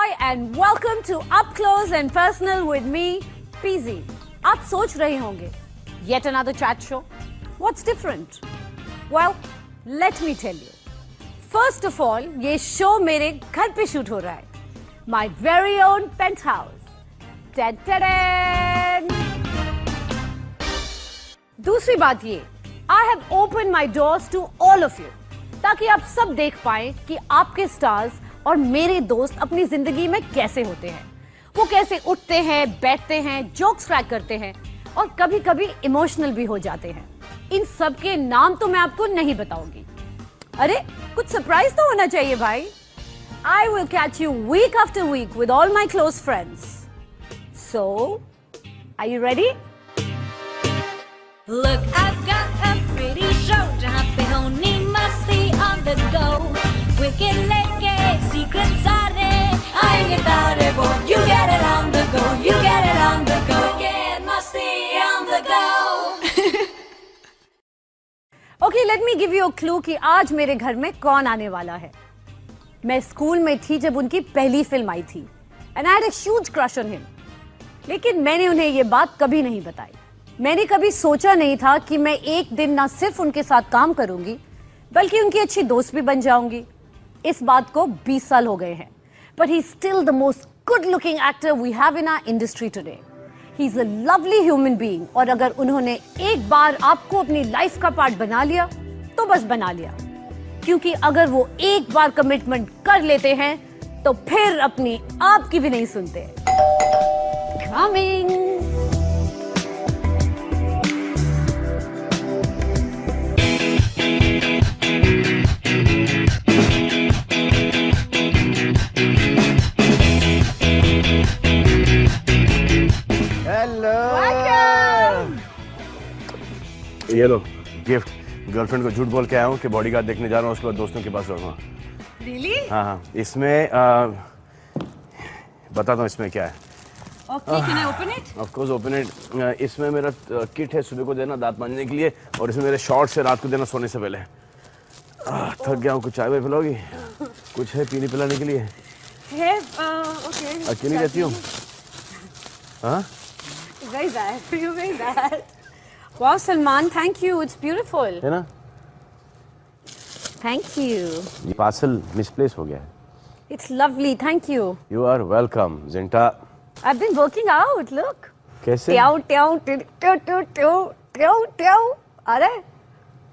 Hi and welcome to Up Close and Personal with me, PZ. आप सोच रहे होंगे, yet another chat show? What's different? Well, let me tell you. First of all, ये show मेरे घर पे shoot हो रहा है. My very own penthouse. Ta-da-da! दूसरी बात ये, I have opened my doors to all of you, ताकि आप सब देख पाएं कि आपके stars और मेरे दोस्त अपनी जिंदगी में कैसे होते हैं. वो कैसे उठते हैं, बैठते हैं, जोक्स क्रैक करते हैं और कभी कभी इमोशनल भी हो जाते हैं. इन सब के नाम तो मैं आपको नहीं बताऊंगी. अरे कुछ सरप्राइज तो होना चाहिए भाई. I will catch you week after week with all my close friends. So, are you ready? Look, I've got a pretty show जहाँ पे होनी मस्ती on the go. Wicked लेके secret सारे आएंगे तारे वो. You get it on the go, you get it on the go. Wicked मस्ती on the go. Okay, let me give you a clue कि आज मेरे घर में कौन आने वाला है. मैं स्कूल में थी जब उनकी पहली फिल्म आई थी. And I had a huge crush on him. लेकिन मैंने उन्हें ये बात कभी नहीं बताई. मैंने कभी सोचा नहीं था कि मैं एक दिन ना सिर्फ उनके साथ काम करूंगी बल्कि उनकी अच्छी दोस्त भी बन जाऊंगी. इस बात को 20 साल हो गए हैं. But he's still the most good-looking actor we have in our industry today. He's a lovely human being. और अगर उन्होंने एक बार आपको अपनी लाइफ का पार्ट बना लिया तो बस बना लिया. क्योंकि अगर वो एक बार कमिटमेंट कर लेते हैं तो फिर अपनी आपकी भी नहीं सुनते. Coming. ये लो गिफ्ट. गर्लफ्रेंड को झूठ बोल के आया हूँ कि बॉडीगार्ड देखने जा रहा हूँ, उसके बाद दोस्तों के पास रहूँगा. Really? हाँ, इसमें बताता हूँ इसमें क्या है. Okay, can I open it? Of course, open it. इसमें मेरा किट है सुबह को देना दांत मांजने के लिए, और इसमें मेरे शॉर्ट्स है रात को देना सोने से पहले. थक गया हूँ. कुछ चाय वाय पिलाओगी? कुछ है पीने पिलाने के लिए? है, okay. अकेली रहती हूँ? हाँ? Very bad. You're very bad. Wow, Salman, thank you. It's beautiful. है ना? Thank you. ये पार्सल मिसप्लेस हो गया है. It's lovely. Thank you. You are welcome, Zinta. I've been working out. Look. कैसे? ट्याऊ ट्याऊ ट्याऊ ट्याऊ ट्याऊ ट्याऊ ट्याऊ. अरे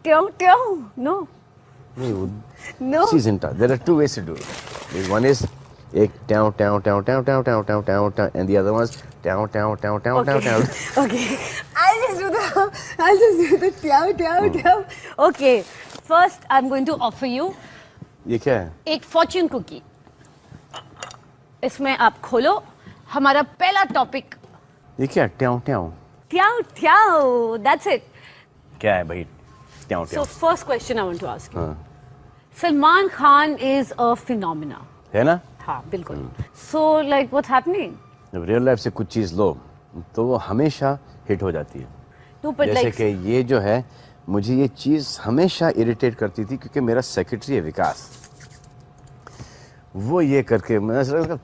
ट्याऊ ट्याऊ. No. नहीं वो. No. See, Zinta, there are two ways to do it. One is एक ट्याऊ ट्याऊ ट्याऊ ट्याऊ ट्याऊ ट्याऊ ट्याऊ ट्याऊ ट्याऊ, and the other one is ट्याऊ ट्याऊ ट्याऊ ट्याऊ ट्याऊ ट्याऊ. Okay. I'll just do the ट्याऊ ट्याऊ ट्याऊ. Okay. First, I'm going to offer you ये क्या है? एक फॉर्च्यून कुकी. इसमें आप खोलो. हमारा पहला टॉपिक. ये क्या? ट्याऊ ट्याऊ. ट्याऊ ट्याऊ. That's it. क्या है भाई ट्याऊ So ट्याऊ? first question I want to ask you. हाँ. Salman Khan is a phenomena. है ना? हाँ बिल्कुल. So like what's happening? जब रियल लाइफ से कुछ चीज़ लो तो वो हमेशा हिट हो जाती है. No, but जैसे like कि ये जो है, मुझे ये चीज़ हमेशा इरिटेट करती थी क्योंकि मेरा सेक्रेटरी है विकास, वो ये करके मैं सोचा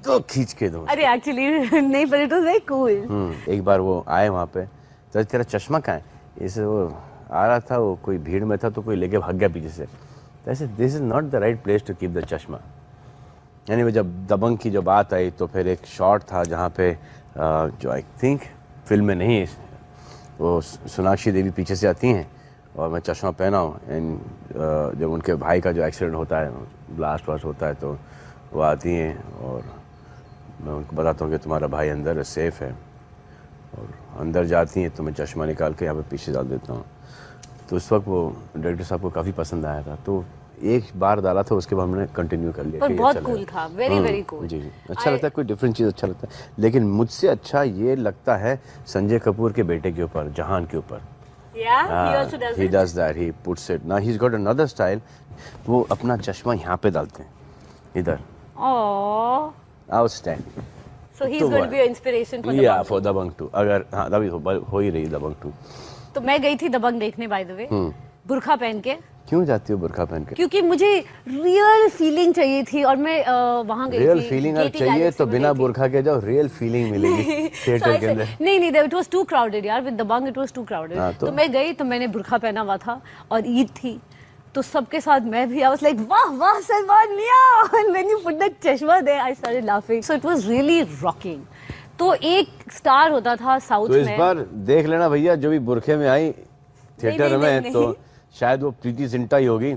तो खींच के दूँ. अरे एक्चुअली नहीं, but it was very cool. एक बार वो आए वहाँ पे तो तेरा चश्मा कहाँ है? इसे वो आ रहा था, वो कोई भीड़ में था तो कोई लेके भाग गया पीछे से. ऐसे this is not the right place to keep the chashma. यानी वो जब दबंग की जो बात आई तो फिर एक शॉट था जहाँ पे जो आई थिंक फिल्म में नहीं, वो सोनाक्षी देवी पीछे से आती हैं और मैं चश्मा पहना हूँ. एंड जब उनके भाई का जो एक्सीडेंट होता है, ब्लास्ट वास्ट होता है, तो वो आती हैं और मैं उनको बताता हूँ कि तुम्हारा भाई अंदर सेफ़ है, और अंदर जाती हैं तो मैं चश्मा निकाल के यहाँ पे पीछे डाल देता हूँ. तो उस वक्त वो डायरेक्टर साहब को काफ़ी पसंद आया था, तो एक बार डाला था, उसके बाद हमने कंटिन्यू कर लिया. पर बहुत कूल था. Very very cool. जी जी, अच्छा लगता है, कोई डिफरेंट चीज़ अच्छा लगता है. लेकिन मुझसे अच्छा ये लगता है संजय कपूर के बेटे के ऊपर, जहान के ऊपर. Yeah, he also does he it. does that. He puts it. Now he's got another style. वो अपना चश्मा यहाँ पे डालते हैं, इधर. Oh. Outstanding. So he's तो going to वो be an inspiration for the Yeah, Dabangg. for Dabangg 2. अगर हाँ, तभी हो ही रही Dabangg 2. तो मैं गई थी दबंग देखने, बाय द वे. बुर्खा पहन के. क्यों जाती हो बुर्का पहन के? क्योंकि मुझे रियल फीलिंग चाहिए थी और मैं वहाँ गई थी। रियल फीलिंग अगर KT चाहिए Galaxy तो में बिना गई थी। बुर्का के जाओ, रियल फीलिंग मिलेगी थिएटर के अंदर। नहीं इट वाज टू क्राउडेड यार, with Dabangg it was too crowded. हाँ, तो मैं गई तो मैंने बुर्का पहना हुआ था और ईद थी तो सबके साथ मैं भी, आई वाज लाइक वाह वाह सलमान मियां, and when you put that चश्मा there I started laughing, so it was really rocking. तो एक स्टार होता था साउथ तो इस में। बार देख लेना भैया, जो भी बुरखे में आई थिएटर में नहीं। तो शायद वो प्रीति जिंटा ही होगी,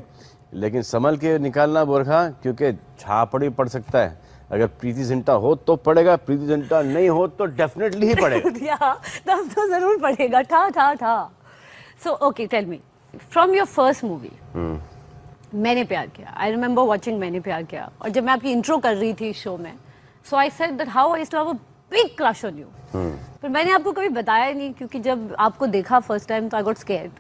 लेकिन संभल के निकालना बुरखा, क्योंकि छापड़ी पड़ सकता है। अगर प्रीति जिंटा हो तो पड़ेगा, प्रीति जिंटा नहीं हो तो डेफिनेटली ही पड़ेगा। या तब तो जरूर पड़ेगा। था so okay, tell me from your first movie Maine Pyar किया, आई रिमेंबर वाचिंग मैंने प्यार किया, और जब मैं आपकी इंट्रो कर रही थी शो में, so I said that how I used to have a big crush on you. पर मैंने आपको कभी बताया नहीं, क्योंकि जब आपको देखा फर्स्ट टाइम तो आई गॉट स्कैर्ड।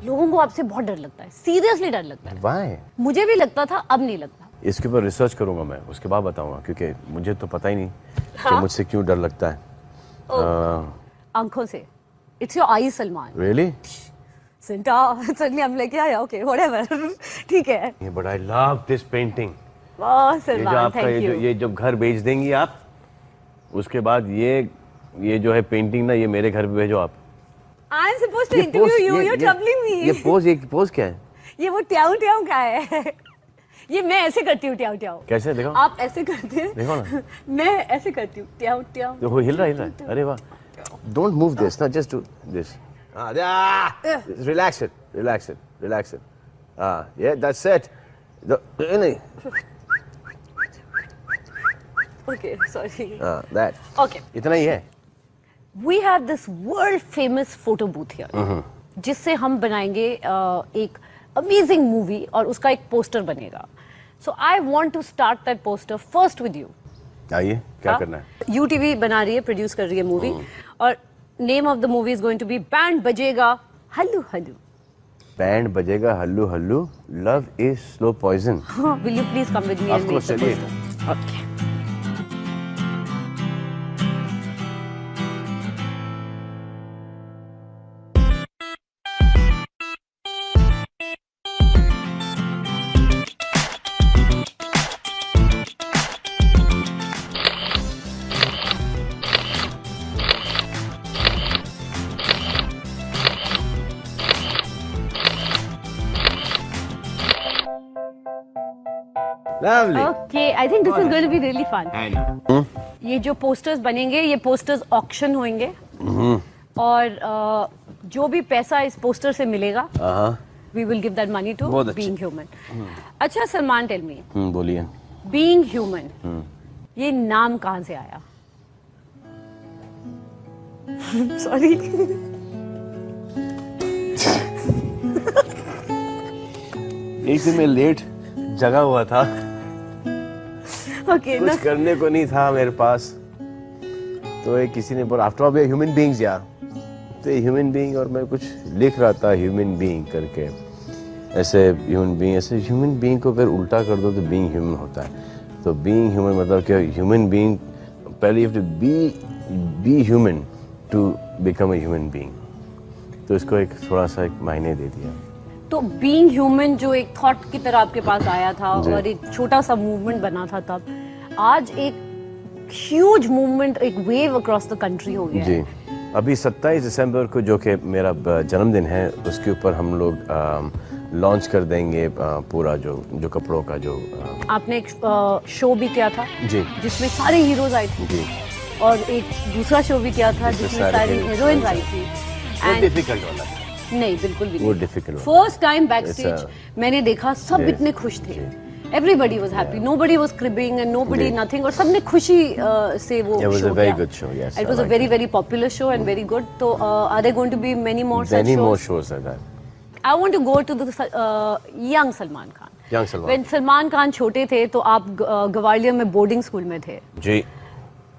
लोगों को आपसे बहुत डर लगता है, सीरियसली डर लगता है। Why? मुझे भी लगता था, अब नहीं लगता। इसके ऊपर रिसर्च करूंगा मैं, उसके बाद बताऊंगा, क्योंकि मुझे तो पता ही नहीं कि हाँ? मुझसे क्यों डर लगता है। आंखों से, it's your I Salman. Really? CINTAA suddenly I am like या ओके व्हाटएवर, ठीक है। But I love this painting. वाह ये जो सलमान, आपका थैंक यू। ये जब घर बेच देंगी आप, उसके बाद ये जो है पेंटिंग ना, ये मेरे घर पे भेजो आप। आई एम सपोज्ड टू ये इंटरव्यू pose- यू, यू ये- आर ट्रबलिंग ये मी। पोज क्या है? ये वो ट्याऊ ट्याऊ का है। ये मैं ऐसे करती हूँ ट्याऊ ट्याऊ। कैसे देखो? आप ऐसे करते हैं, देखो ना। मैं ऐसे करती हूँ ट्याऊ ट्याऊ। देखो हिल रहा है। अरे वाह, डोंट मूव दिस ना, just do this. Relax it. Yeah, that's it. नहीं, ओके सॉरी। that. ओके, इतना ही है। We have this world famous photo booth here, जिससे हम बनाएंगे एक अमेजिंग मूवी और उसका एक पोस्टर बनेगा। So I want to start that poster first with you. आइए, क्या करना है? यूटीवी बना रही है, प्रोड्यूस कर रही है मूवी, और name of the movie is going to be band Bajega Hallu Hallu. Band Bajega Hallu Hallu, love is slow poison. Will you please come with me Of and course, make the चलिए। Poster? Okay. Lovely. Okay, I think this is going to be really fun. ये जो posters बनेंगे, ये posters auction होंगे, और जो भी पैसा इस पोस्टर से मिलेगा, we will give that money to बहुत अच्छे। Being human. अच्छा सलमान, टेल मी, बोलिए। बीइंग ह्यूमन, ये नाम कहाँ से आया? सॉरी। एक दिन मैं लेट जगा हुआ था, ओके कुछ करने को नहीं था मेरे पास, तो एक किसी ने बोला, after all we are human beings यार, तो ह्यूमन बीइंग, और मैं कुछ लिख रहा था ह्यूमन बीइंग करके, ऐसे ह्यूमन बीइंग को अगर उल्टा कर दो तो बीइंग ह्यूमन होता है। तो बीइंग ह्यूमन मतलब कि ह्यूमन बीइंग, पहले you have to be human to become a human being, तो इसको एक थोड़ा सा एक मायने दे दिया। तो बीइंग ह्यूमन जो एक थॉट की तरह आपके पास आया था जी। और एक छोटा सा मूवमेंट बना था तब, आज एक ह्यूज मूवमेंट, एक वेव अक्रॉस द कंट्री हो गया जी, है। अभी 27 दिसंबर को, जो कि मेरा जन्मदिन है, उसके ऊपर हम लोग लॉन्च कर देंगे पूरा जो कपड़ों का जो आपने एक शो भी किया था जी जिसमें सारे हीरोज आए थे, जी, और एक दूसरा शो भी किया था जिसमें जिसमें सारे सारी heroines हीरोइंस आई थी। वो And- डिफिकल्ट वाला था, नहीं बिल्कुल भी वो नहीं। Difficult first time back It's stage a- मैंने देखा, सब Yes, इतने खुश थे, जी। Everybody was happy, nobody was cribbing and nobody जी। नथिंग, और सबने खुशी से वो It was show a very किया। good show, yes, It I was a liked very it. very popular show and very good. So are there going to be many more such many more shows? shows like that. I want to go to the young Salman Khan. Young Salman. When Salman Khan छोटे थे तो आप ग्वालियर में boarding school में थे, जी,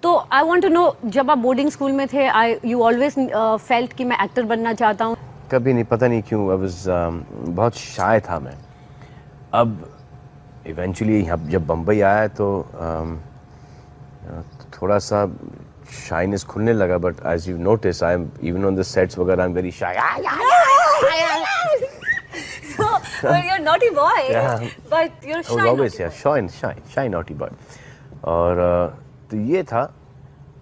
तो आई want to know, जब आप बोर्डिंग स्कूल में थे, यू ऑलवेज फेल्ट कि मैं एक्टर बनना चाहता हूँ? कभी नहीं, पता नहीं क्यों, I was बहुत शाय था मैं। अब इवेंचुअली जब बम्बई आया तो थोड़ा सा शाइनेस खुलने लगा, but as you notice I am even on the sets वगैरह I am very shy. Well, you're a naughty boy, Yeah. but you're a I was shy always naughty shy naughty boy. और तो ये था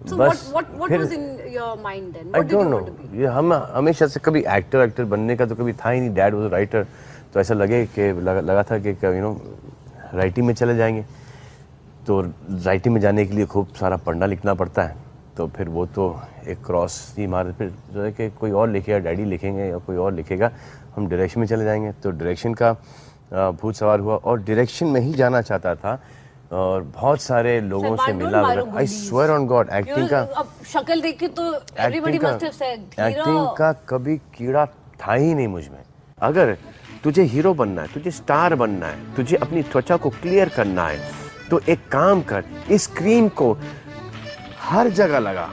So बस what फिर was in your mind then? I What did don't you know want to be? ये हम हमेशा से कभी एक्टर बनने का तो कभी था ही नहीं. डैड वाज राइटर, तो ऐसा लगा था कि राइटिंग में चले जाएंगे. तो राइटिंग में जाने के लिए खूब सारा पढ़ना लिखना पड़ता है. तो फिर वो तो एक क्रॉस ही मार, फिर जो है कि कोई और लिखेगा, डैडी लिखेंगे या कोई और लिखेगा, हम डायरेक्शन में चले जाएंगे. तो डायरेक्शन का भूत सवार हुआ और डायरेक्शन में ही जाना चाहता था. और बहुत सारे लोगों से मिला. I swear on God, acting का अब शक्ल देख के तो everybody must have said, acting का कभी कीड़ा था ही नहीं मुझ में. अगर तुझे हीरो बनना है, तुझे स्टार बनना है, तुझे अपनी त्वचा को क्लियर करना है, तो एक काम कर, इस क्रीम को हर जगह लगा.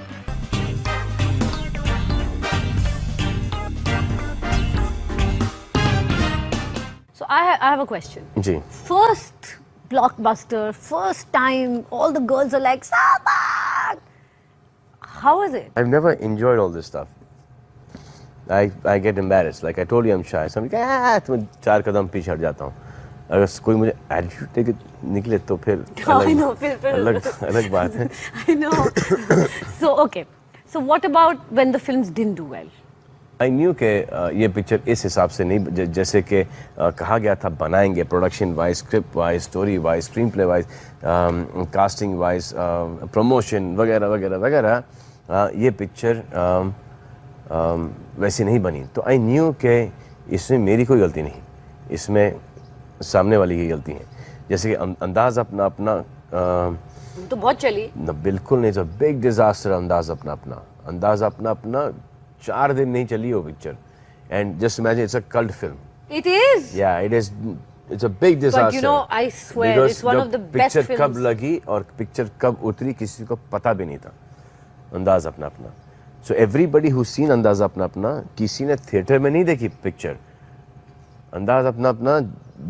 So I have a question. Ji. First blockbuster, first time, all the girls are like, Salman! How was it? I've never enjoyed all this stuff. I get embarrassed. Like I told you, I'm shy. So I'm like, तो मैं 4 कदम पीछे हट जाता हूँ. अगर कोई मुझे attitude देके निकले तो फिर I know, फिर अलग बात है. I know. So okay. So what about when the films didn't do well? I knew के ये पिक्चर इस हिसाब से नहीं, जैसे कि कहा गया था बनाएंगे, production wise, script wise, story wise, screen play wise, casting wise, promotion वगैरह वगैरह वगैरह, ये पिक्चर वैसी नहीं बनी. तो आई न्यू के इसमें मेरी कोई गलती नहीं, इसमें सामने वाली की गलती है. जैसे कि अंदाज़ अपना अपना तो बहुत चली. न बिल्कुल नहीं. Big disaster. अंदाज़ अपना अपना 4 दिन नहीं चली वो picture. And just imagine, it's a cult film. It is. Yeah, it is. It's a big disaster. But you know, I swear, Because it's one of the best picture कब films. लगी और पिक्चर कब उतरी किसी को पता भी नहीं था. अंदाज अपना अपना. So everybody who's seen अंदाज अपना अपना, किसी ने थिएटर में नहीं देखी पिक्चर. अंदाज अपना अपना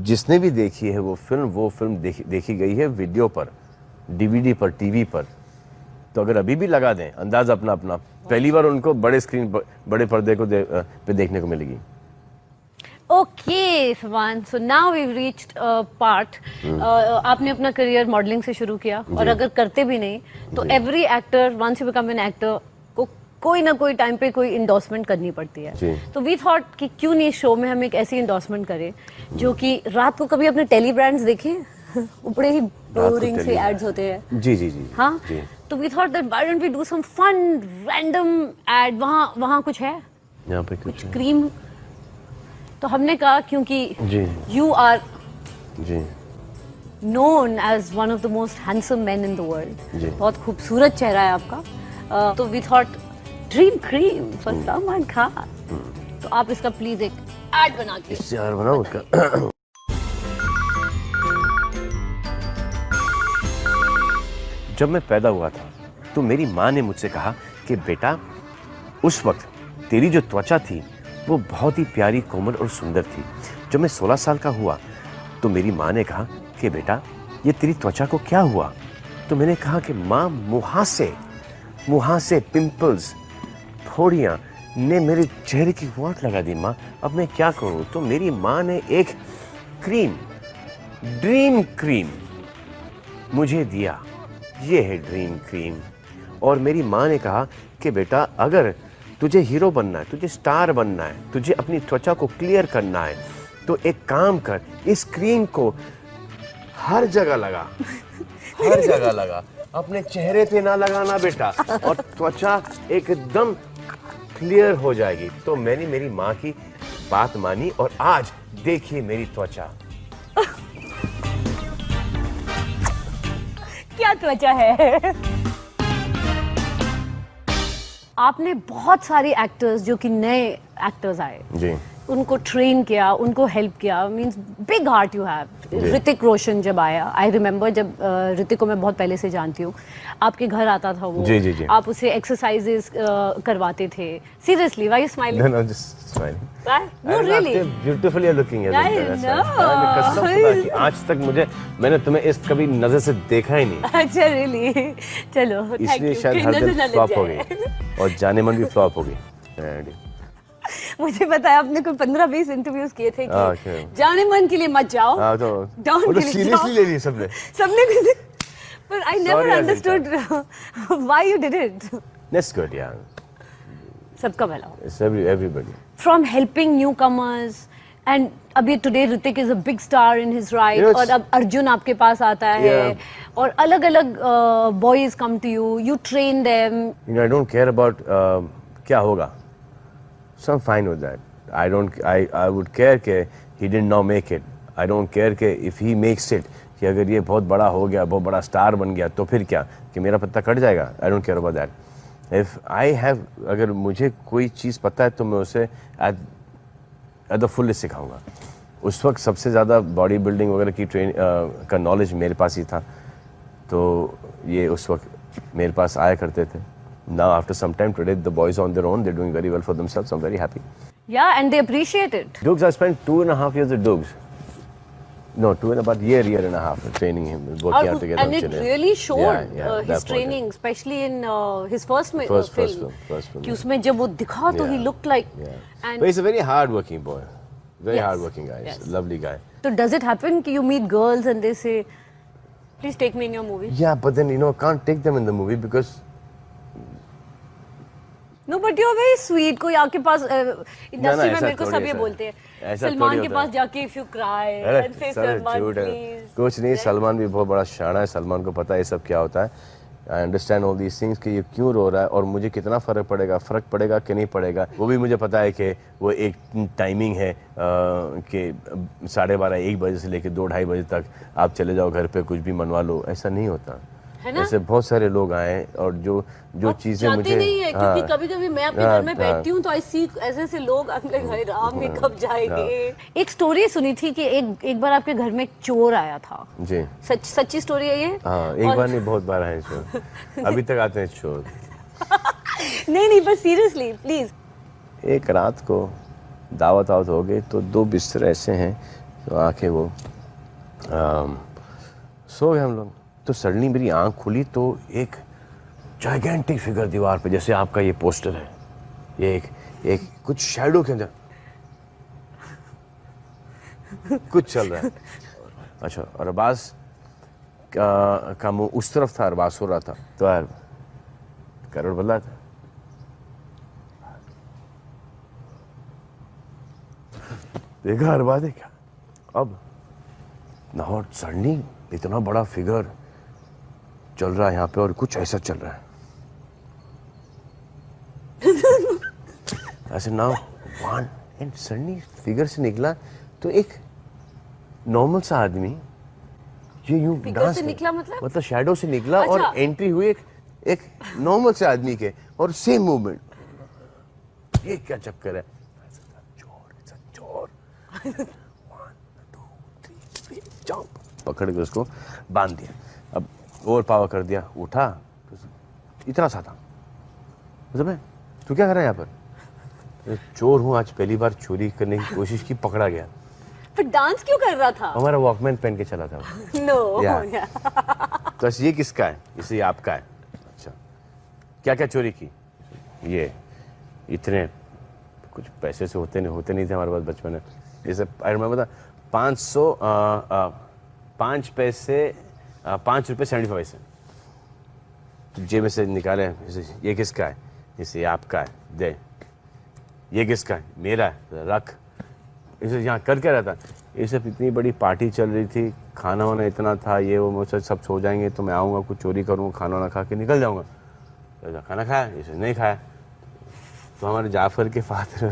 जिसने भी देखी है वो फिल्म देखी गई है वीडियो पर, डीवीडी पर, टीवी पर. तो अगर अभी भी लगा दें अंदाज अपना अपना, पहली बार उनको बड़े स्क्रीन पर, बड़े पर्दे को पे देखने को मिलेगी. Okay, Saman. So now we've reached a part. आपने अपना करियर मॉडलिंग से शुरू किया और अगर करते भी नहीं तो every actor once you become an actor को कोई ना कोई टाइम पे कोई इंडोर्समेंट करनी पड़ती है. तो वी थॉट कि क्यों नहीं शो में हम एक ऐसी इंडोर्समेंट करें जो कि रात को कभी अपने टेली ब्रांड्स देखे बड़े ही बोरिंग से एड्स होते हैं. जी. हाँ. तो we thought that why don't we do some fun random ad. वहाँ कुछ है, यहाँ पे कुछ क्रीम. तो हमने कहा क्योंकि जी. यू आर जी. known as one of the most handsome men in the world. जी. बहुत खूबसूरत चेहरा है आपका. तो we thought dream cream for Salman Khan. तो आप इसका प्लीज एक एड बना के. इससे यार बनाओ उसका. जब मैं पैदा हुआ था तो मेरी माँ ने मुझसे कहा कि बेटा, उस वक्त तेरी जो त्वचा थी वो बहुत ही प्यारी, कोमल और सुंदर थी. जब मैं 16 साल का हुआ तो मेरी माँ ने कहा कि बेटा, ये तेरी त्वचा को क्या हुआ. तो मैंने कहा कि माँ, मुहासे, पिंपल्स, फोड़ियाँ ने मेरे चेहरे की वाट लगा दी माँ, अब मैं क्या करूँ. तो मेरी माँ ने एक क्रीम, ड्रीम क्रीम मुझे दिया. ये है ड्रीम क्रीम. और मेरी माँ ने कहा कि बेटा, अगर तुझे हीरो बनना है, तुझे स्टार बनना है, तुझे अपनी त्वचा को क्लियर करना है, तो एक काम कर, इस क्रीम को हर जगह लगा. अपने चेहरे पे ना लगाना बेटा, और त्वचा एकदम क्लियर हो जाएगी. तो मैंने मेरी माँ की बात मानी और आज देखिए मेरी त्वचा. क्या त्वचा है. आपने बहुत सारे एक्टर्स जो कि नए एक्टर्स आए जी, उनको ट्रेन किया, उनको हेल्प किया. Means big heart you have. Hrithik Roshan जब आया, आई रिमेम्बर जब ऋतिक को मैं बहुत पहले से जानती हूँ, आपके घर आता था वो. जी. आप उसे एक्सरसाइजेस करवाते थे. Seriously, why you smiling? No, just smiling. No, really. Beautifully you're looking at I it. know. कसम खुदा की आज तक मैंने तुम्हें इस कभी नजर से देखा ही नहीं. अच्छा, रियली. चलो, थैंक इसलिए यू. शायद हर दिन फ्लॉप हो गई और जाने मन भी फ्लॉप हो गई. मुझे पता है आपने कोई 15-20 इंटरव्यूज किए थे Okay. कि जाने मन के लिए मत जाओ, हाँ तो Down वो तो के लिए सीरियसली जाओ। ले ली सबने. सबने किसी, पर I never Sorry, understood why you did it. That's good, yeah. सबका भला हो. It's everybody. From helping newcomers and अभी today Hrithik is a big star in his right, You know, और अब अर्जुन आपके पास आता है Yeah. और अलग-अलग boys come to you, you train them. You know, I don't care about क्या होगा. So I'm fine with that. I would care कि he did not make it. I don't care कि if he makes it, कि अगर ये बहुत बड़ा हो गया, बहुत बड़ा स्टार बन गया, तो फिर क्या कि मेरा पत्ता कट जाएगा. I don't care about that. If I have, अगर मुझे कोई चीज़ पता है तो मैं उसे at the fullest सिखाऊंगा. उस वक्त सबसे ज़्यादा बॉडी बिल्डिंग वगैरह की का नॉलेज मेरे पास ही था, तो ये उस वक्त मेरे पास आया करते थे. Now after some time today the boys on their own, they're doing very well for themselves. I'm very happy. Yeah, and they appreciate it. Dukes, I spent 2.5 years with Dukes. No, about year and a half training him, working out together. And it really showed that his point, training, especially in his first film. First film, कि उसमें जब वो दिखा तो he Yeah. looked like. Yeah. And But he's a very hard-working boy. Very Yes. hard-working guy. He's Yes. a lovely guy. so does it happen कि you meet girls and they say, please take me in your movie? Yeah, but then can't take them in the movie because No, but you're very sweet. कोई आपके पास industry में ऐसा मेरे को थोड़ी सब ये ऐसा- बोलते हैं ऐसा सलमान थोड़ी के होता पास है। जाके if you cry अरे and say सारे सलमान झूठ है. please. कुछ नहीं, सलमान भी बहुत बड़ा शाना है. सलमान को पता है ये सब क्या होता है. I understand all these things कि ये क्यों रो रहा है और मुझे कितना फ़र्क पड़ेगा कि नहीं पड़ेगा. वो भी मुझे पता है कि वो एक टाइमिंग है कि 12:30 1 बजे से लेकर 2-2:30 बजे तक आप चले जाओ घर पे, कुछ भी मनवा लो. ऐसा नहीं होता है ना? ऐसे बहुत सारे लोग आए और जो चीज़ें जाते मुझे नहीं है क्योंकि हाँ, कभी-कभी मैं अपने हाँ, घर में हाँ. बैठती हूँ तो आई सी ऐसे लोग अगले घर राम में कब जाएंगे. एक स्टोरी सुनी थी कि एक बार आपके घर में एक चोर आया था. जी सच्ची स्टोरी है ये? हाँ, एक बार नहीं बहुत बार आए चोर. अभी तक आते हैं चोर. नहीं पर सीरियसली प्लीज. एक रात को दावत हो गई तो 2 बिस्तर ऐसे हैं तो आके वो सो गए हम लोग. तो सडनली मेरी आंख खुली तो एक जाइगेंटिक फिगर दीवार पे, जैसे आपका ये पोस्टर है, ये एक कुछ शैडो के अंदर कुछ चल रहा है. अच्छा, और अरबाज का मुंह उस तरफ था, अरबाज सो रहा था. तो यार करवट बदला था. देखा अरबाज है क्या. अब नाहौर सडनली इतना बड़ा फिगर चल रहा है यहाँ पे और कुछ ऐसा चल रहा है. ऐसे now one and suddenly figure से निकला तो एक नॉर्मल सा आदमी ये यूं डांस से निकला मतलब शैडो से निकला. अच्छा. और एंट्री हुई एक नॉर्मल से आदमी के और सेम मूवमेंट. ये क्या चक्कर है. चोर 1 2 3 जंप पकड़ के उसको बांध दिया. अब ओवर पावर कर दिया. उठा तो इतना सा था. मतलब तू क्या कर रहा है यहाँ पर. चोर हूँ, आज पहली बार चोरी करने की कोशिश की, पकड़ा गया. फिर डांस क्यों कर रहा था? हमारा वॉकमैन पहन के चला था. No Yeah. तो ये किसका है. इसे आपका है. अच्छा, क्या क्या चोरी की. ये इतने कुछ पैसे से होते नहीं थे हमारे पास बचपन में. जैसे मैं बता 5 पैसे 5 रुपये 75 पैसे जेब में से निकाले. ये किसका है. इसे आपका है. दे. ये किसका है. मेरा है. रख. इसे यहाँ कर क्या रहता. ये सब इतनी बड़ी पार्टी चल रही थी, खाना वाना इतना था, ये वो मुझसे सब सो जाएंगे तो मैं आऊँगा, कुछ चोरी करूँगा, खाना वाना खा के निकल जाऊँगा. तो खाना खाया, इसे नहीं खाया. तो हमारे जाफर के फादर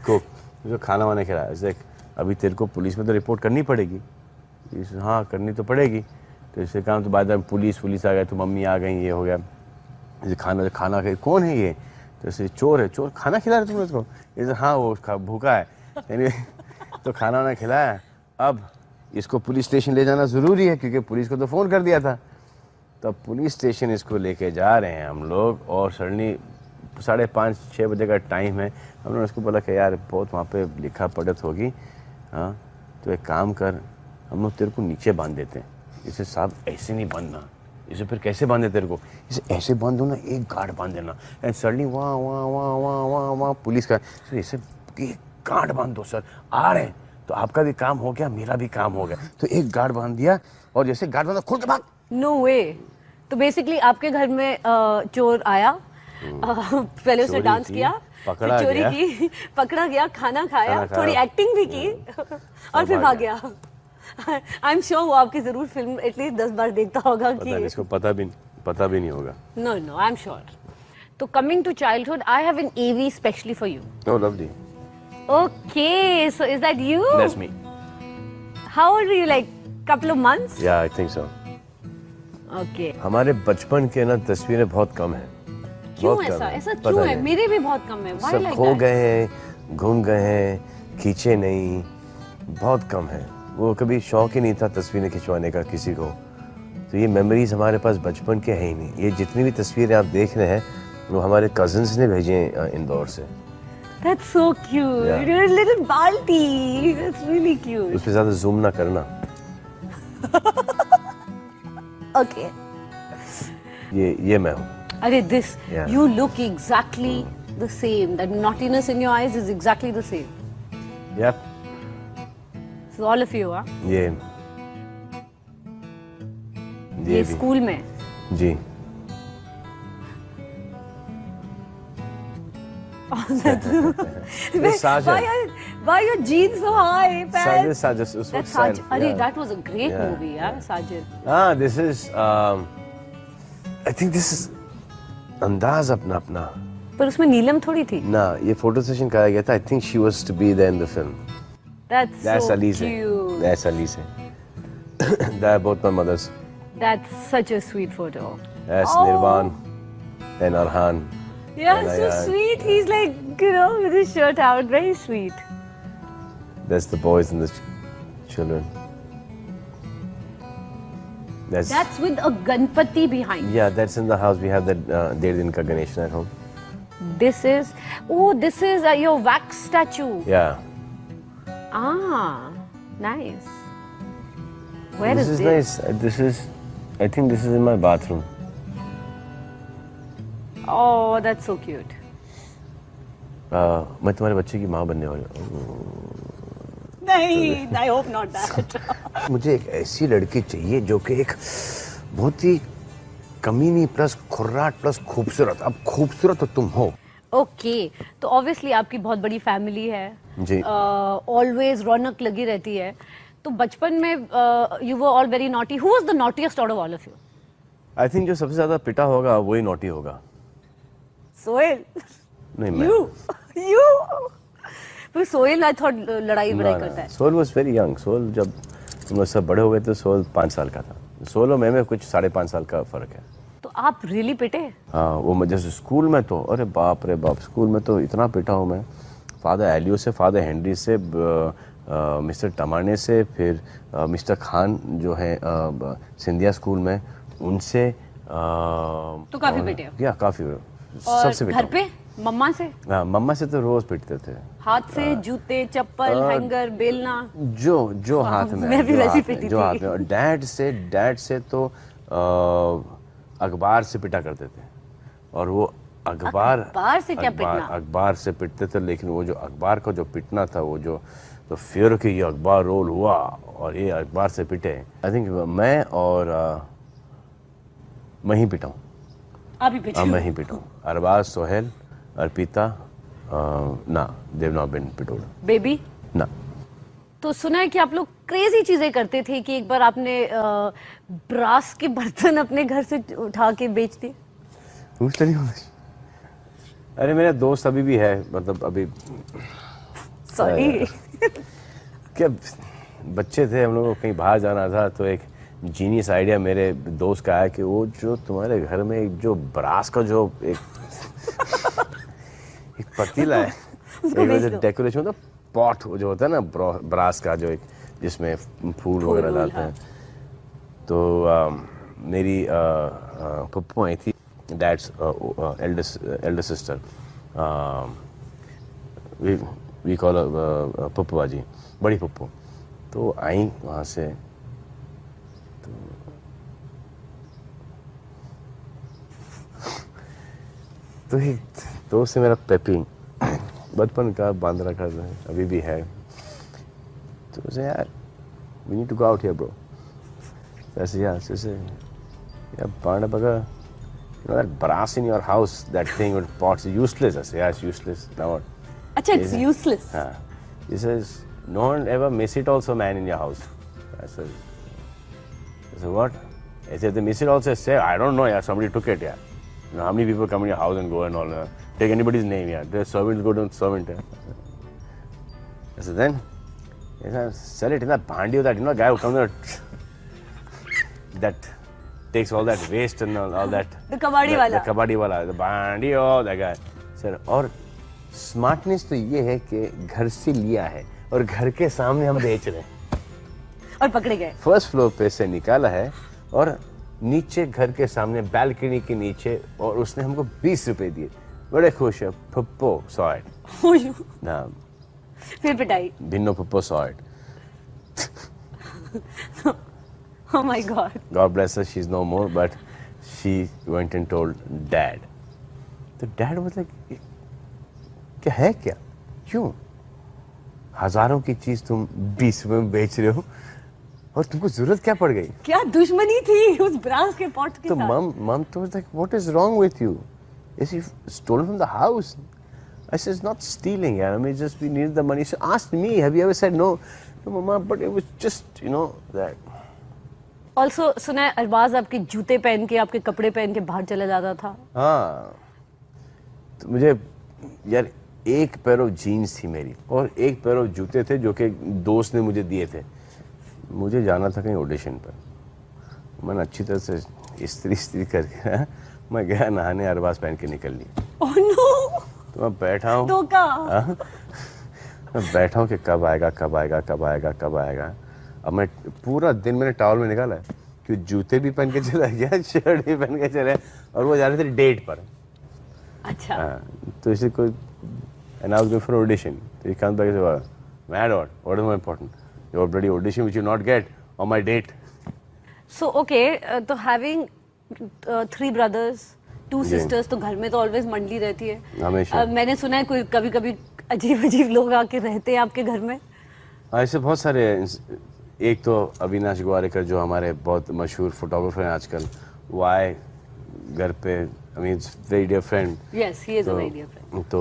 को जो खाना वाना खिलाया. ऐसे अभी तेरे को पुलिस में तो रिपोर्ट करनी पड़ेगी. हाँ करनी तो पड़ेगी. तो इससे काम तो बाद में पुलिस आ गए तो मम्मी आ गई, ये हो गया. जैसे खाना खाई. कौन है ये. तो ऐसे चोर है. चोर खाना खिला रहे तुमने उसको. जैसे हाँ वो भूखा है. तो खाना वाना खिलाया. अब इसको पुलिस स्टेशन ले जाना ज़रूरी है क्योंकि पुलिस को तो फ़ोन कर दिया था. तब पुलिस स्टेशन इसको लेके जा रहे हैं हम लोग और सडनली 5:30-6 बजे का टाइम है. हमने उसको बोला कि यार बहुत वहाँ पे लिखा पढ़त होगी. हाँ तो एक काम कर, हम लोग तेरे को नीचे बांध देते हैं. इसे साहब ऐसे नहीं बांधना, इसे फिर कैसे बांधे तेरे को, इसे ऐसे बांध दो ना, एक गार्ड बांध देना, एंड सडनली वहाँ वहाँ वहाँ वहाँ वहाँ वहाँ पुलिस का, सर इसे एक गार्ड बांध दो सर, आ रहे हैं, तो आपका भी काम हो गया, मेरा भी काम हो गया। तो एक गार्ड बांध दिया, और जैसे गार्ड बांधा, खुल के भाग। नो वे। तो बेसिकली आपके घर में चोर आया, पहले उसने चोरी डांस की, किया, पकड़ा फिर चोरी गया। की, पकड़ा गया, खाना खाया, खाना खाया। थोड़ी एक्टिंग भी की और फिर भाग गया। आई एम श्योर वो आपकी जरूर फिल्म एटलीस्ट 10 बार देखता होगा पता नहीं, कि इसको पता भी नहीं होगा। No no I am sure. तो coming to childhood, I have an AV specially for you. Oh lovely, okay, so is that you? That's me. How old were you, like couple of months? Yeah I think so. Okay. हमारे बचपन के ना तस्वीरें बहुत कम है। क्यों बहुत कम ऐसा? है, ऐसा पता क्यों है? नहीं। मेरे भी बहुत कम है। Why सब like खो that? गए हैं, घूम गए हैं, खींचे नहीं, बहुत कम है। वो कभी शौक ही नहीं था तस्वीरें खिंचवाने का किसी को, तो ये मेमोरीज हमारे पास बचपन के हैं ही नहीं। ये जितनी भी तस्वीरें आप देख रहे हैं वो हमारे कजिन्स ने भेजे हैं इंदौर से। That's so cute. Yeah. You're a little baldy. That's really cute. उस पे ज़्यादा जूम ना करना। Okay. ये मैं हूँ। अरे this, Yeah. you look exactly the same. That naughtiness in your eyes is exactly the same. Yep. So all of you, huh? ये ये भी। स्कूल में। जी। ये साज है। Why your jeans so high, pants? Sajid उस That's वक्त Sajid. शायद, अरे yeah. that was a great Yeah. movie, yeah, Sajid. This is I think this is अंदाज अपना। पर उसमें नीलम थोड़ी थी। ना, ये फोटो सेशन कराया गया था। I think she was to be there in the film. That's That's so Alize. cute. That's Alize. They are both my mothers. That's such a sweet photo. That's Oh. Nirvan and Arhan. Yeah, And so Ayaan. sweet. He's like, you know, with his shirt out, very sweet. That's the boys and the children. That's with a Ganpati behind. Yeah, that's in the house. We have that Ded Din Ka Ganesh at home. This is, this is your wax statue. Yeah. Ah, nice. Where This is is nice. This is, I think this is in my bathroom. Oh, that's so cute. मैं तुम्हारे बच्चे की माँ बनने वाली हूँ। नहीं, I hope not that. मुझे एक ऐसी लड़की चाहिए जो कि एक बहुत ही कमीनी प्लस खुर्राट प्लस खूबसूरत। अब खूबसूरत तो तुम हो। ओके, तो ऑब्वियसली आपकी बहुत बड़ी फैमिली है जी। ऑलवेज रौनक लगी रहती है। तो बचपन में you were all very naughty. Who was the naughtiest out of all of you? I think जो सबसे ज्यादा पिटा होगा वही नॉटी होगा। सोहेल? नहीं, मैं। यू पर सोहेल आई थॉट लड़ाई बड़ाई करता है। Sohail was very young. Sohail जब हम लोग सब बड़े हो गए थे सोहेल 5 साल का था। सोहेल और मैं कुछ 5.5 साल का फर्क है। तो आप रियली पिटे? हाँ, वो जैसे स्कूल में तो अरे बाप रे बाप, स्कूल में तो इतना पिटा हूँ मैं। फादर एलियो से, फादर हेनरी से, मिस्टर टमाने से, फिर मिस्टर खान जो है सिंधिया स्कूल में, उनसे। तो काफी पिटे हो? या काफी, और सबसे पिटा घर पे मम्मा से? हाँ, मम्मा से तो रोज पिटते थे। हाथ से? जूते, चप्पल, हैंगर, बेलना? जो हाथ में, मैं भी जो वैसी हाथ में, पिटी जो थी। हाथ में। और डैड से तो अखबार से पिटा करते थे। और वो अखबार से क्या पिटना? अखबार से पिटते थे, लेकिन वो जो अखबार का जो पिटना था, वो जो तो फिर कि ये अखबार रोल हुआ और ये अखबार से पिटे। आई थिंक मैं और मैं ही पिटा हूँ। आप ही पिटे? मैं ही पिटा हूँ। अरबाज, सोहेल, अर्पिता, ना, देव नॉट बीन पिटोड। बेबी? ना। तो सुना है कि आप लोग क्रेजी चीजें करते थे कि एक बार आपने ब्रास के बर्तन अपने घर से उठा के बेच दिए। अरे मेरा दोस्त अभी भी है, मतलब अभी सॉरी। क्या बच्चे थे हम लोग को, कहीं बाहर जाना था, तो एक जीनियस आइडिया मेरे दोस्त का आया कि वो जो तुम्हारे घर में एक जो ब्रास का जो एक पतीला है, एक डेकोरेशन होता, पॉट जो होता है ना ब्रास का, जो एक जिसमें फूल वगैरह डालते हैं। तो मेरी पप्पू आई थी, dad's elder sister, we call Pappu Baji, बड़ी पप्पू। तो आई वहाँ से, तो तो एक दोस्त है मेरा पेपी, बचपन का बांध रखा है, अभी भी है। तो उसे यार we need to go out here bro. ऐसे यार जैसे यार बांध बगा, you know that brass in your house, that thing with pots is useless. I say yeah, it's useless. Now what? अच्छा, it's useless. हाँ, he says no one ever miss it also man in your house. I said what? I said they miss it also. I say I don't know, yeah, somebody took it, yeah. You know, how many people come in your house and go and all, take anybody's name, yeah. The servants go to servant. Yeah. I said then, sell it in that bhandiyo, that, you know, guy who comes there, that takes all that waste and all that. The kabadi wala. The kabadi wala, the bhandiyo, that guy. Sir, और smartness तो ये है कि घर से लिया है और घर के सामने हम बेच रहे हैं और पकड़े गए। फर्स्ट फ्लोर पे से निकाला है और नीचे घर के सामने बैल्कनी के नीचे, और उसने हमको 20 रुपए दिए। बड़े खुश है। Pappo saw it. हाँ, फिर पिटाई। Bhinno Pappo saw it. Oh my God. God bless her, she's no more, but she went and told dad. तो dad was like, क्या है क्या? क्यों? हजारों की चीज तुम 20 रुपए में बेच रहे हो और तुमको जरूरत क्या पड़ गई? क्या दुश्मनी थी उस ब्रास के पॉट के तो साथ? mom was like, what is wrong with you? Is he stolen from the house? I said, it's not stealing, yeah. I mean, just we needed the money. She asked me, have you ever said no? No, mama, but it was just, you know, that. Also, सुना है अरबाज आपके जूते पहन के, आपके कपड़े पहन के बाहर चला जाता था। हाँ, तो मुझे यार एक पेयर ऑफ जीन्स थी मेरी और एक पेयर ऑफ जूते थे जो कि दोस्त ने मुझे दिए थे। मुझे जाना था कहीं ऑडिशन पर। मैंने अच्छी तरह से इस्त्री करके मैं गया नहाने, अरबाज पहन के निकल ली। Oh no! तो मैं बैठा हूँ, मैं बैठा हूँ कि कब आएगा। अब मैं पूरा दिन मैंने टॉवल में निकाला है कि जूते भी पहन के चला गया, शर्ट भी पहन के चला, और वो जा रहे थे डेट पर। अच्छा। तो इसे कोई and I was going for audition. So he comes back and says, mad what is more important? Your bloody audition which you not get on my date. So okay, तो having 3 brothers, 2 sisters, तो घर में तो always मंडली रहती है। हमेशा। मैंने सुना है कोई कभी अजीब लोग आके रहते हैं आपके घर में। ऐसे बहुत सारे। एक तो अविनाश ग्वारेकर जो हमारे बहुत मशहूर फोटोग्राफर हैं आजकल, वो आए घर पे। I mean, it's very dear friend. Yes, he is a very dear friend. तो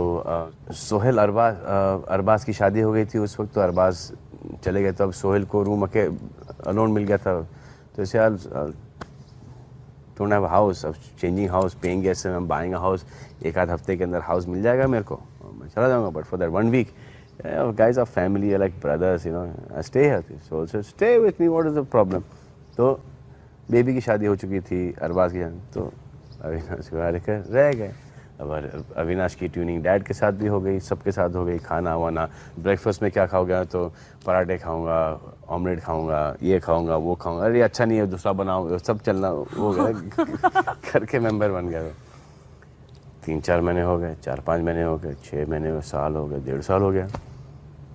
सोहेल अरबाज की शादी हो गई थी उस वक्त, तो अरबाज चले गए, तो अब सोहेल को रूम अलोन मिल गया था। तो ऐसे यार don't have a house, अब changing house, paying guest, I'm buying a house, एक आध हफ्ते के अंदर हाउस मिल जाएगा मेरे को, मैं चला जाऊँगा। But for that 1 week, guys are family, like brothers, you know, I stay here, so also stay with me, what is the problem? तो बेबी की शादी हो चुकी थी अरबाज की, तो अविनाश ग्वारेकर रह गए। अब अविनाश की ट्यूनिंग डैड के साथ भी हो गई, सबके साथ हो गई। खाना वाना, ब्रेकफास्ट में क्या खाओगे? तो पराठे खाऊंगा, ऑमलेट खाऊंगा, ये खाऊंगा, वो खाऊंगा, अरे अच्छा नहीं है दूसरा बनाओ, सब चलना हो गया। घर के मेंबर बन गए। 3-4 महीने हो गए, 4-5 महीने हो गए, 6 महीने, साल हो गए, 1.5 साल हो गया।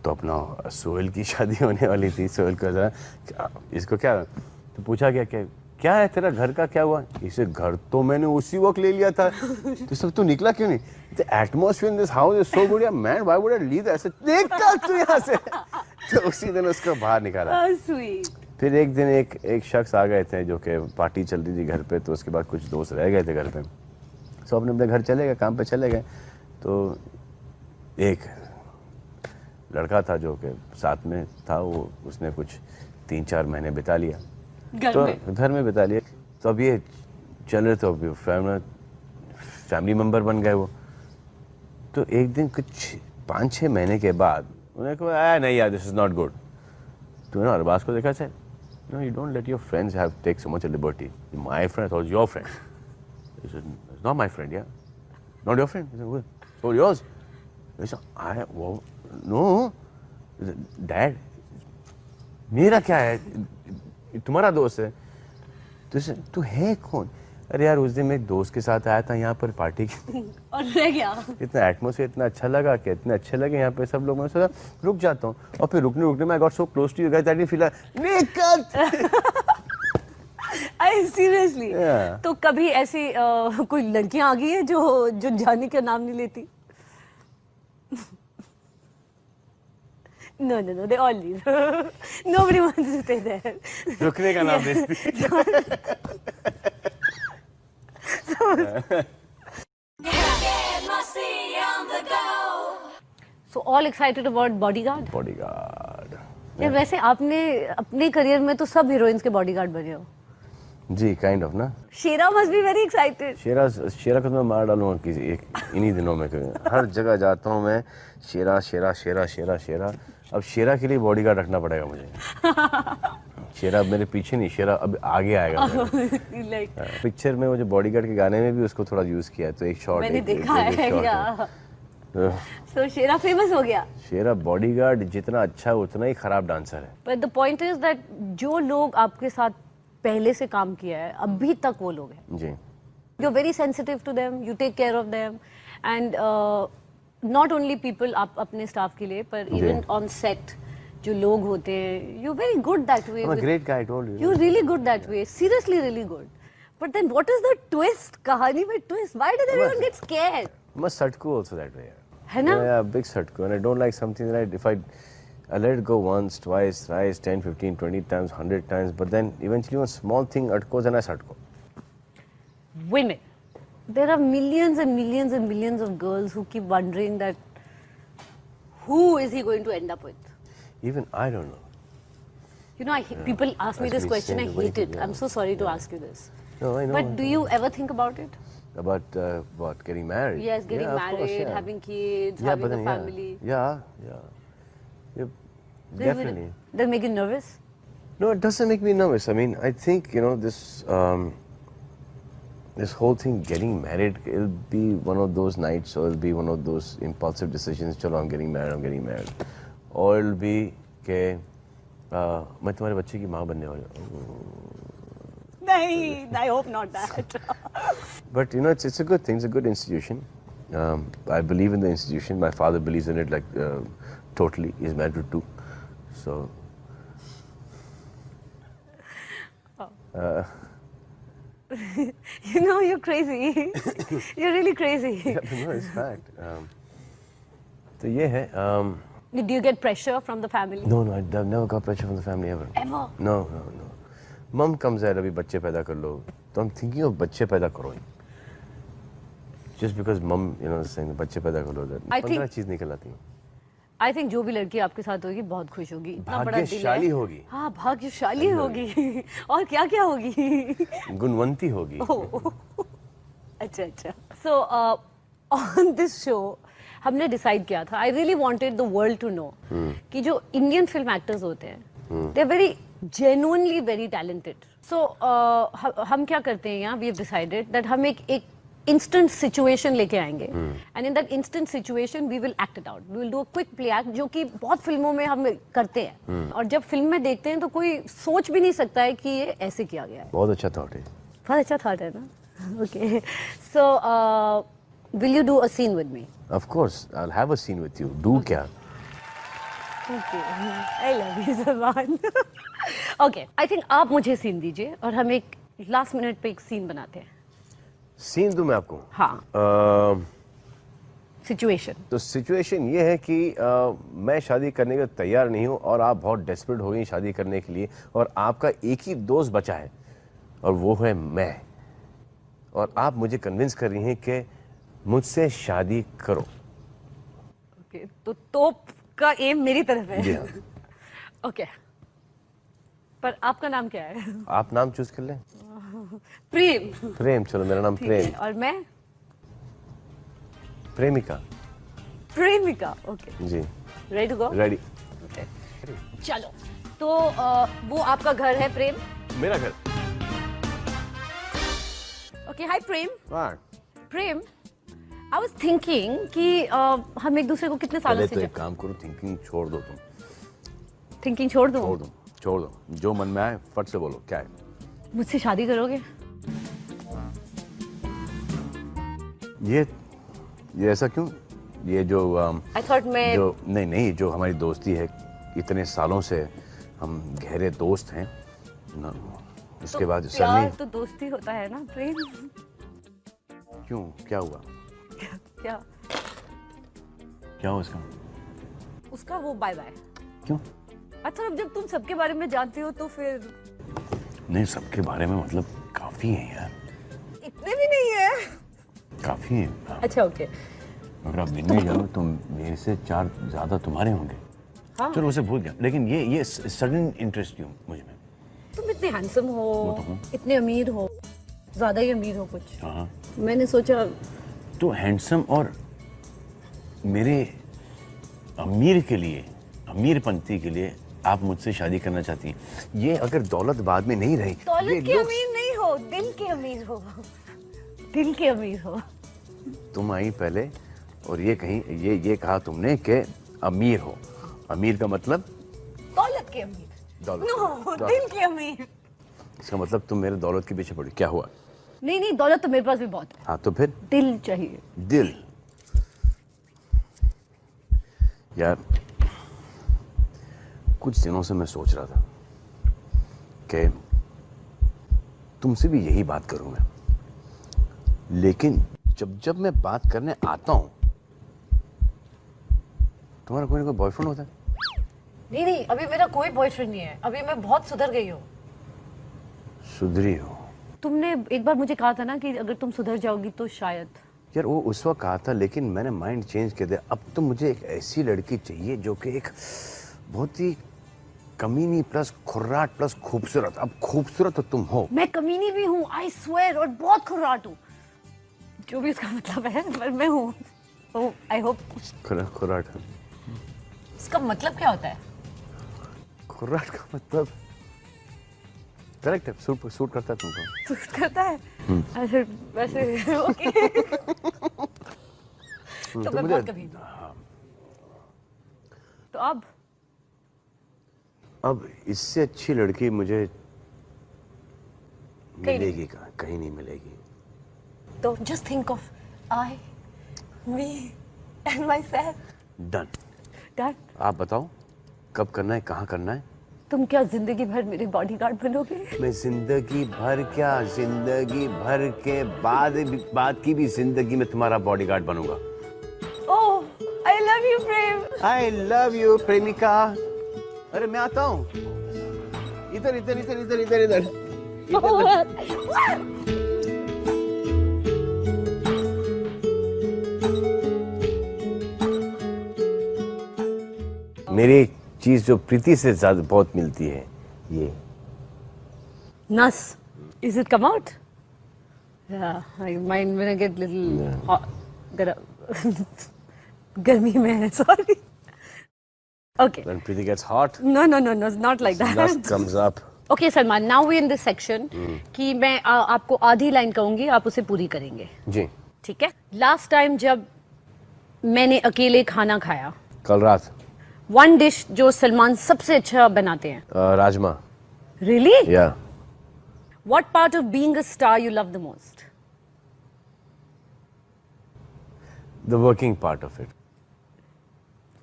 तो अपना सोहेल की शादी होने वाली थी। सोहेल को इसको क्या, तो पूछा क्या है तेरा घर का क्या हुआ? इसे घर तो मैंने उसी वक्त ले लिया था, तो सब तू निकला क्यों नहीं? The atmosphere in this house is so good, yeah man, why would I leave? ऐसे निकल तू यहाँ से। तो उसी दिन उसको बाहर निकाला। Sweet. फिर एक दिन एक शख्स आ गए थे जो कि पार्टी चल रही थी घर पे, तो उसके बाद कुछ दोस्त रह गए थे घर पे, सब अपने घर चले गए, काम पे चले गए। तो एक लड़का था जो कि साथ में था, वो उसने कुछ 3-4 महीने बिता लिया घर में बिता लिया। तो अब ये चल रहे, तो अभी फैमिली मेंबर बन गए वो। तो एक दिन कुछ 5-6 महीने के बाद उन्हें कहा नहीं यार, दिस इज नॉट गुड। तो मैंने अरबाज को देखा, say no you don't let your friends have take so much liberty. My friend was your friend, this is not my friend, yeah not your friend, so yours. I वो no dad, मेरा क्या है, तुम्हारा दोस्त है। तो तू है कौन? अरे यार उस दिन मैं दोस्त के साथ आया था यहाँ पर पार्टी की और रह गया। इतना एटमॉस्फेयर इतना अच्छा लगा कि इतने अच्छे लगे यहाँ पे सब लोग, मैं सोचा रुक जाता हूँ, और फिर रुकने में I got so close to you guys that I feel निकल। I नहीं सीरियसली Yeah. तो कभी ऐसी कोई लड़कियां आ गई है जो जाने का नाम नहीं लेती? No, they all leave. Nobody wants to stay there. रुकने का नाम देती। Get musty on the go. So all excited about Bodyguard? Bodyguard. यार वैसे आपने अपने करियर में तो सब हीरोइंस के बॉडीगार्ड बने हो। जी काइंड ऑफ ना। शेरा मस्ट बी वेरी एक्साइटेड। शेरा को तो मैं मार डालूंगा किसी एक इन्हीं दिनों में। हर जगह जाता हूँ मैं, शेरा शेरा शेरा शेरा शेरा। अब शेरा के लिए बॉडीगार्ड रखना पड़ेगा मुझे। शेरा अब मेरे पीछे नहीं, शेरा अब आगे आएगा। लाइक पिक्चर में वो जो बॉडीगार्ड के गाने में भी उसको थोड़ा यूज किया है, तो एक शॉट मैंने देखा है या सो शेरा फेमस हो गया। शेरा बॉडीगार्ड जितना अच्छा है उतना ही खराब डांसर है। But the point is that जो लोग आपके साथ पहले से काम किया है अभी तक वो लोग हैं। जी you are very sensitive to them, you take care of them and not only people आप अपने स्टाफ के लिए पर इवन ऑन सेट जो लोग होते हैं you very good that way. I'm a great guy, I told you. You're really good that way. Seriously, really good. But then, what is the twist? कहानी में twist. Why does everyone get scared? I'm a Satku also that way. है ना? Yeah, big Satku, and I don't like something that if I let it go once, twice, thrice, 10, 15, 20 times, 100 times, but then eventually one small thing atkos and I Satko. Women. There are millions and millions and millions of girls who keep wondering that who is he going to end up with? Even I don't know. You know, people ask me Ask this me question. I same, hate it. yeah. I'm so sorry to ask you this. No, I know. But do you ever think about it? About what? Getting married? Yes, getting Yeah, of course, married, yeah. having kids, Yeah, having but a then, family. Yeah. Definitely. They make you nervous? No, it doesn't make me nervous. I mean, I think, you know, this whole thing, getting married, it'll be one of those nights, or it'll be one of those impulsive decisions, chalo, I'm getting married. Or it'll be, कि मैं तुम्हारे बच्चे की माँ बनने वाला हूँ। नहीं, I hope not that. But you know, it's a good thing. It's a good institution. I believe in the institution. My father believes in it like totally. He's married to two. So. You know, you're crazy. You're really crazy. Yeah, but no, it's fact. तो ये है. Do you get pressure from the family? No, I've never got pressure from the family ever. Ever? No. Mom comes out, अभी बच्चे पैदा कर लो. तो I'm thinking of बच्चे पैदा करो ही. Just because mom, you know, is saying बच्चे पैदा कर लो. I think- 15 चीज निकल आती है. I think जो भी लड़की आपके साथ होगी बहुत खुश होगी. इतना बड़ा दिल है. भाग्यशाली होगी. हाँ, भाग्यशाली होगी. और क्या क्या होगी? गुणवंती होगी. अच्छा. So on this show हमने डिसाइड किया था. I really wanted the world to know कि जो इंडियन फिल्म एक्टर्स होते हैं, they are very genuinely very talented. So हम क्या करते हैं यहाँ? We have decided that हम एक instant situation लेके आएंगे. And in that instant situation we will act it out. We will do a quick play act जो कि बहुत फिल्मों में हम करते हैं. और जब फिल्म में देखते हैं तो कोई सोच भी नहीं सकता है कि ये ऐसे किया गया है. बहुत अच्छा थॉट है. बहुत अच्छा थॉट है ना? Okay. So will you do a scene with me? Of course, I'll have a scene with you. Do क्या? Okay. I love you, Salman. Okay. I think आप मुझे सीन दीजिए और हम एक लास्ट मिनट पे एक सीन बनाते हैं. सीन दूं मैं आपको? हाँ. सिचुएशन. तो सिचुएशन ये है कि मैं शादी करने के तैयार नहीं हूँ और आप बहुत डेस्परेट हो गई शादी करने के लिए और आपका एक ही दोस्त बचा है और वो है मैं और आप मुझे कन्विंस कर रही हैं कि मुझसे शादी करो. Okay. तो तोप का एम मेरी तरफ है. जी हाँ. Okay. पर आपका नाम क्या है? आप नाम चूज कर लें. प्रेम. प्रेम. चलो मेरा नाम ठीक है. प्रेम. और मैं प्रेमिका. प्रेमिका. ओके. जी. Ready to go? रेडी. चलो. तो वो आपका घर है प्रेम. मेरा घर. ओके. हाय प्रेम. हाँ. प्रेम, आई वाज थिंकिंग कि हम एक दूसरे को कितने सालों पहले से तो एक काम करो, थिंकिंग छोड़ दो तुम. थिंकिंग छोड़ दूं? छोड़ दो. जो मन में आए फट से बोलो. क्या है? मुझसे शादी करोगे? ये ऐसा क्यों? ये जो आई थॉट मैं जो नहीं जो हमारी दोस्ती है इतने सालों से हम गहरे दोस्त हैं ना, उसके बाद प्यार सनी तो दोस्ती होता है ना, प्रेम। क्यों, क्या हुआ? क्या क्या हुआ उसका? उसका वो बाय बाय। क्यों? अच्छा, अब जब तुम सबके बारे में जानती हो तो फिर नहीं, सबके बारे में मतलब काफी है यार, इतने भी नहीं है। काफी है। अच्छा ओके। अगर आप गिनने जाओ तो मेरे से 4 ज्यादा तुम्हारे होंगे। हाँ। चलो उसे भूल गया, लेकिन ये सडन इंटरेस्ट क्यों मुझ में? तुम इतने हैंडसम हो, तो हूँ। इतने अमीर हो, ज्यादा ही अमीर हो कुछ। हाँ, मैंने सोचा तो हैंडसम और मेरे अमीर के लिए, अमीरपंथी के लिए आप मुझसे शादी करना चाहती हैं। ये अगर दौलत बाद में नहीं रही, दौलत ये के looks- अमीर नहीं हो, दिल के अमीर हो, दिल के अमीर हो। तुम आई पहले और ये कहा तुमने कि अमीर हो। अमीर का मतलब दौलत के अमीर। दौलत। नो, दिल के अमीर। इसका मतलब तुम मेरे दौलत के पीछे पड़ी। क्या हुआ? नहीं नहीं, दौलत तो मेरे पास भी बहुत है, हाँ तो फिर दिल चाहिए। दिल। यार कुछ दिनों से मैं सोच रहा था कि तुमसे भी यही बात करूं मैं, लेकिन जब मैं बात करने आता हूं, तुम्हारा कोई ना कोई बॉयफ्रेंड होता है? नहीं नहीं, अभी मेरा कोई बॉयफ्रेंड नहीं है, अभी मैं बहुत सुधर गई हूँ। सुधरी हो? तुमने एक बार मुझे कहा था ना कि अगर तुम सुधर जाओगी तो शायद। यार वो उस वक्त कहा था, लेकिन मैंने माइंड चेंज कर दिया। अब तो मुझे एक ऐसी लड़की चाहिए जो कि एक बहुत ही कमीनी प्लस खुर्राट प्लस खूबसूरत। अब खूबसूरत तो तुम हो। मैं कमीनी भी हूँ, आई स्वेयर, और बहुत खुर्राट हूँ, जो भी उसका मतलब है, पर मैं हूँ। तो आई होप। खुर्राट? इसका मतलब क्या होता है? खुर्राट का मतलब करेक्ट है, सूट करता है तुमको। सूट करता है? अच्छा, वैसे ओके। तो मैं बहुत कमीनी हूँ। हाँ। तो अब इससे अच्छी लड़की मुझे कहीं मिलेगी कहाँ? कहीं नहीं मिलेगी। तो just think of I, me and my self. Done. Done. आप बताओ कब करना है, कहाँ करना है? तुम क्या जिंदगी भर मेरे बॉडीगार्ड बनोगे? मैं जिंदगी भर क्या, जिंदगी भर के बाद की भी जिंदगी में तुम्हारा बॉडीगार्ड बनूंगा। Oh, I love you Prem. I love you प्रेमिका। अरे मैं आता हूँ। इधर इधर इधर इधर इधर इधर। मेरी एक चीज जो प्रीति से ज्यादा बहुत मिलती है, ये नस। Is it come out? Yeah, I mind when I get little hot. गर्मी में है, sorry. Okay. when Preeti gets hot, No, not like that. lust comes up. Okay, Salman, now we're in this section कि मैं आपको आधी line कहूंगी, आप उसे पूरी करेंगे, जी। ठीक है? लास्ट टाइम जब मैंने अकेले खाना खाया, कल रात वन डिश जो सलमान सबसे अच्छा बनाते हैं। राजमा। Really? या What part of being a star you love the most? the working part of it.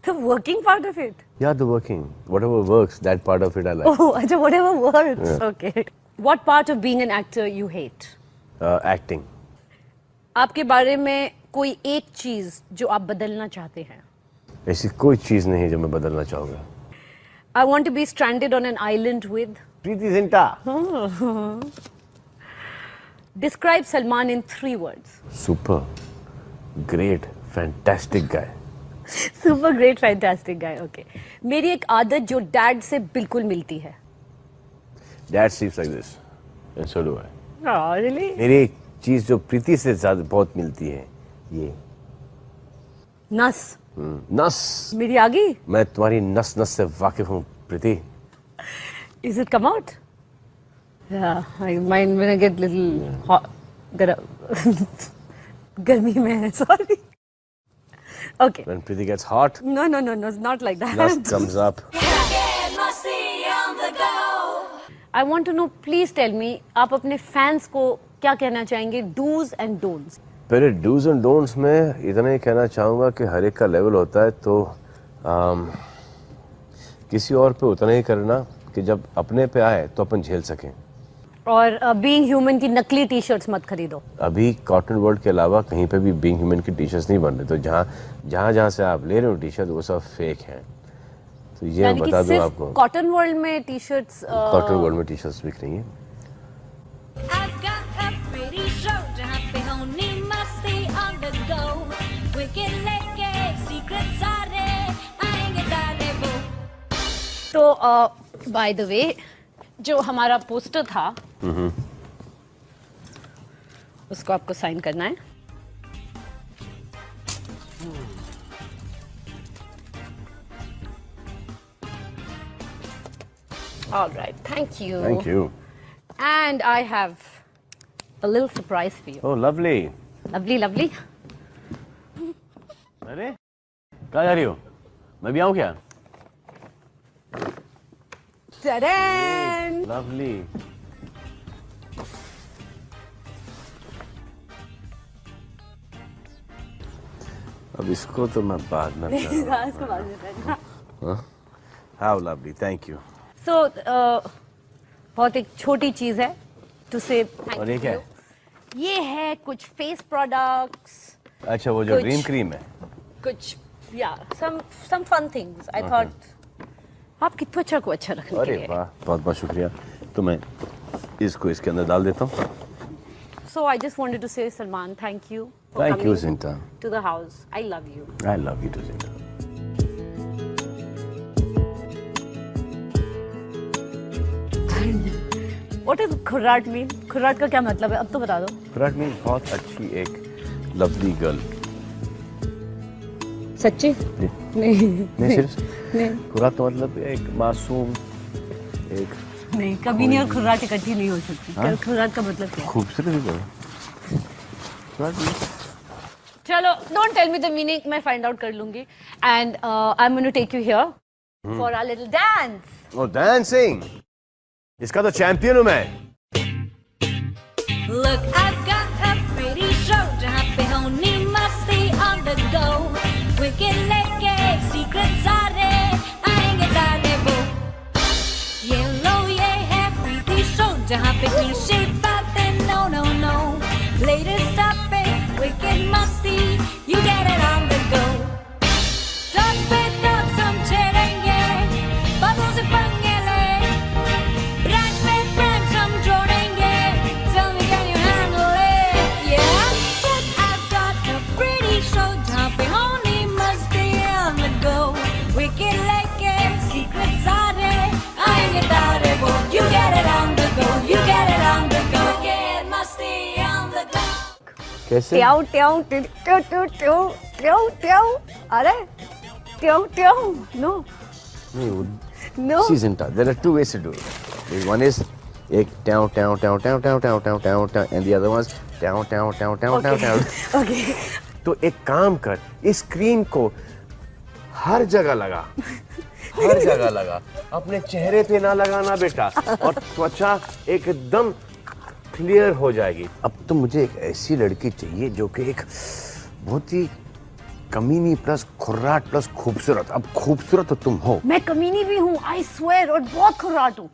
The working part of it. Yeah, the working, whatever works, that part of it I like. Oh, अच्छा, whatever works. Okay. What part of being an actor you hate? Acting. आपके बारे में कोई एक चीज जो आप बदलना चाहते हैं? ऐसी कोई चीज नहीं है जो मैं बदलना चाहूंगा। I want to be stranded on an island with. Preity Zinta. Describe Salman in 3 words. Super, great, fantastic guy. Super great, fantastic guy. Okay. मेरी एक आदत जो डैड से बिल्कुल मिलती है. Dad sleeps like this, and so do I. Oh, really? मेरी एक चीज जो प्रीति से ज्यादा बहुत मिलती है, ये नस. नस। मेरी आ गई? मैं तुम्हारी नस नस से वाकिफ हूँ प्रीति। Is it come out? Yeah, I mind when I get little hot. गर्मी में है, sorry. Okay. When Preeti gets hot, No, not like that. lust comes up. Get musty on the go. I want to know, please tell me, आप अपने fans को क्या कहना चाहेंगे? Do's and don'ts. पहले डूज एंड डोंट्स में इतना ही कहना चाहूँगा कि हर एक का लेवल होता है, तो किसी और पे उतना ही करना कि जब अपने पे आए तो अपन झेल सकें। और बीइंग ह्यूमन की नकली टी शर्ट्स मत खरीदो। अभी कॉटन वर्ल्ड के अलावा कहीं पे भी बीइंग ह्यूमन की टी शर्ट्स नहीं बन रहे, तो जहाँ से आप ले रहे हो टी शर्ट वो सब फेक हैं। तो ये मैं यानी कि बता दूं सिर्फ आपको, कॉटन वर्ल्ड में टी शर्ट्स कॉटन वर्ल्ड में टी शर्ट्स बिक रही हैं। I've got a pretty show जहाँ पे होनी मस्ती on the go. Wicked लेके secret सारे आएंगे तारे वो। तो बाय द वे जो हमारा पोस्टर था उसको आपको साइन करना है। All right, thank you. Thank you. And I have a little surprise for you. Oh lovely. Lovely, lovely. अरे कहाँ जा रही हो? मैं भी आऊँ क्या? Ta-da! लवली। अब इसको तो मैं बाद में how lovely, thank you. So, बहुत एक छोटी चीज है to say thank और ये क्या you. है? ये है कुछ फेस प्रोडक्ट्स, अच्छा वो जो कुछ- ड्रीम क्रीम है। कुछ some fun things. I thought आपकी त्वचा को अच्छा रखने के अरे लिए। वाह, बहुत बहुत शुक्रिया। तो मैं इसको इसके अंदर डाल देता हूँ। So I just wanted to say Salman, thank you for thank you coming Zinta. to the house. I love you. I love you too Zinta. What does खुर्राट mean? खुर्राट का क्या मतलब है? अब तो बता दो। विराट मीन बहुत अच्छी एक लवली गर्ल। सच्ची? नहीं नहीं सीरियस, नहीं खुराक का मतलब एक मासूम, एक नहीं, कभी नहीं। और खुर्राट इकट्ठी नहीं हो सकती। हाँ? खुर्राट का मतलब क्या है? खूबसूरत भी बोलो। खुराक मीन चलो, don't tell me the meaning, मैं फाइंड आउट कर लूंगी। And I am going to take you here for our little dance. Oh dancing, इसका तो चैंपियन हूँ मैं। Look, I've got a pretty show जहाँ पे होनी मस्ती on the go. Wicked लेके secret सारे आएंगे तारे वो। ये लो ये है pretty show जहाँ पे cliche बातें no no no. Latest topic, wicked मस्ती, you get it on the go. Top पे top हम छेड़ेंगे, बातों से पंगे ले। Branch पे branch हम जोड़ेंगे, tell me can you handle it? Yeah, but I've got a pretty show जहाँ पे होनी मस्ती on the go. Wicked लेके secret सारे आएंगे तारे वो। You get it on the go, you get it on the go. Wicked मस्ती on the go. कैसे? ट्याऊ ट्याऊ ट्याऊ ट्याऊ ट्याऊ ट्याऊ ट्याऊ। अरे ट्याऊ ट्याऊ। No no. See Zinta, there are two ways to do it. One is एक down down down down down down down down down and the other one's down down down down down down. Okay तो एक काम कर, इस cream को हर जगह लगा, हर जगह लगा। अपने चेहरे पे ना लगाना बेटा, और त्वचा एकदम क्लियर हो जाएगी। अब तो मुझे एक ऐसी लड़की चाहिए जो कि एक बहुत ही कमीनी प्लस खुर्राट प्लस खूबसूरत। अब खूबसूरत तो तुम हो। मैं कमीनी भी हूँ, आई स्वेयर, और बहुत खुर्राट हूँ।